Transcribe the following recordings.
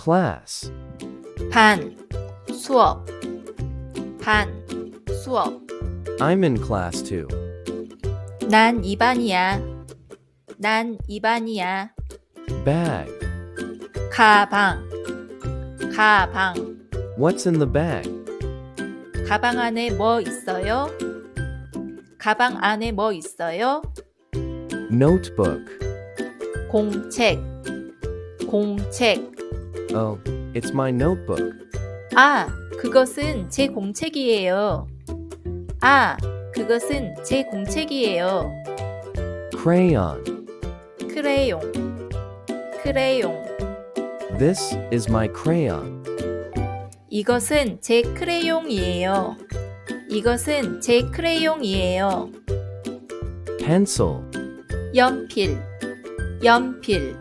class, 반, 수업, 반, 수업. I'm in class 2. 난 2반이야. 난 2반이야. Bag, 가방, 가방. what's in the bag? 가방 안에 뭐 있어요? 가방 안에 뭐 있어요? Notebook, 공책, 공책. oh, it's my notebook. 아, 그것은 제 공책이에요. 아, 그것은 제 공책이에요. Crayon, 크레용, 크레용. this is my crayon. 이것은 제 크레용이에요. 이것은 제 크레용이에요. Pencil, 연필, 연필.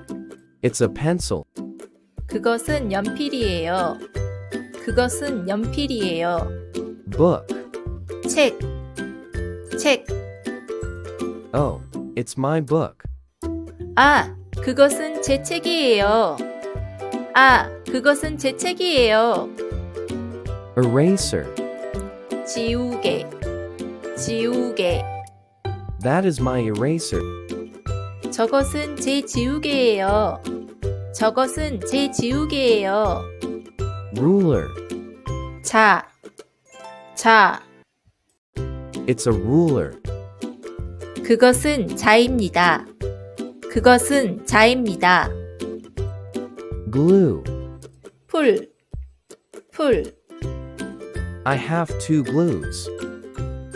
it's a pencil. 그것은 연필이에요. 그것은 연필이에요. Book, 책, 책. oh, it's my book. 아, 그것은 제 책이에요. 아, 그것은 제 책이에요. Eraser, 지우개, 지우개. that is my eraser. 저것은 제 지우개예요. 저것은 제 지우개예요. Ruler, 자, 자. it's a ruler. 그것은 자입니다. 그것은 자입니다. Glue, 풀, 풀. I have 2 glues.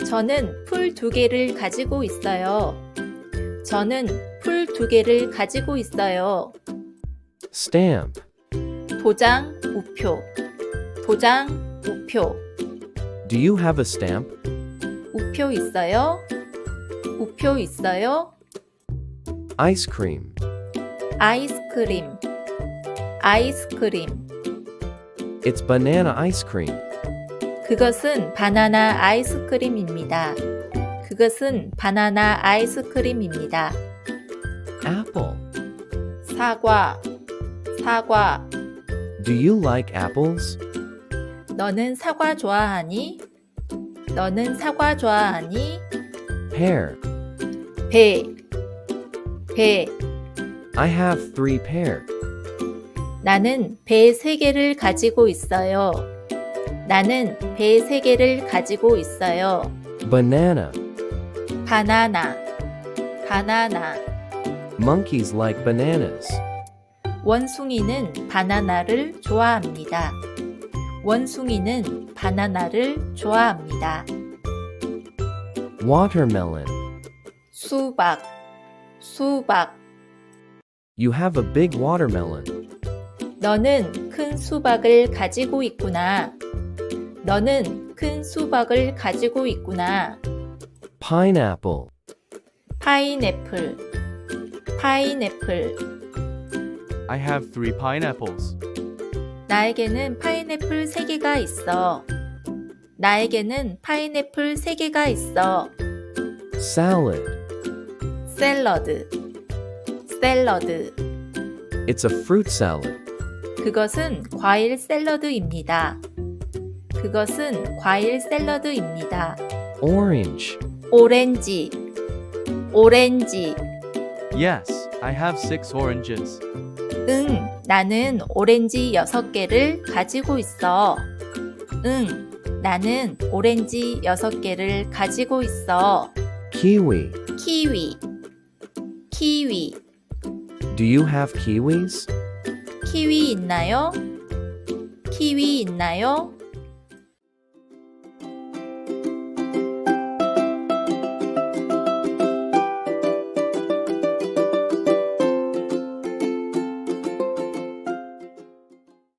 저는 풀 2개를 가지고 있어요. 저는 풀 2개를 가지고 있어요. Stamp, 도장, 우표. 도장, 우표. do you have a stamp? 우표 있어요? 우표 있어요? Ice cream, 아이스크림. 아이스크림. it's banana ice cream. 그것은 바나나 아이스크림입니다. 그것은 바나나 아이스크림입니다. Apple, 사과. 사과. do you like apples? 너는 사과 좋아하니? 너는 사과 좋아하니? Pear, 배. 배. I have 3 pear. 나는 배 3개를 가지고 있어요. 나는 배 3개를 가지고 있어요. Banana, 바나나. 바나나. monkeys like bananas. 원숭이는 바나나를 좋아합니다. 원숭이는 바나나를 좋아합니다. Watermelon, 수박. 수박. you have a big watermelon. 너는 큰 수박을 가지고 있구나. 너는 큰 수박을 가지고 있구나. Pineapple, 파인애플. 파인애플. I have 3 pineapples. 나에게는 파인애플 3개가 있어. 나에게는 파인애플 3개가 있어. salad, 샐러드. 샐러드. it's a fruit salad. 그것은 과일 샐러드입니다. 그것은 과일 샐러드입니다. Orange, 오렌지. 오렌지. Yes, I have 6 oranges. 응, 나는 오렌지 6개를 가지고 있어. 응, 나는 오렌지 6개를 가지고 있어. kiwi, 키위. 키위. do you have kiwis? 키위 있나요? 키위 있나요?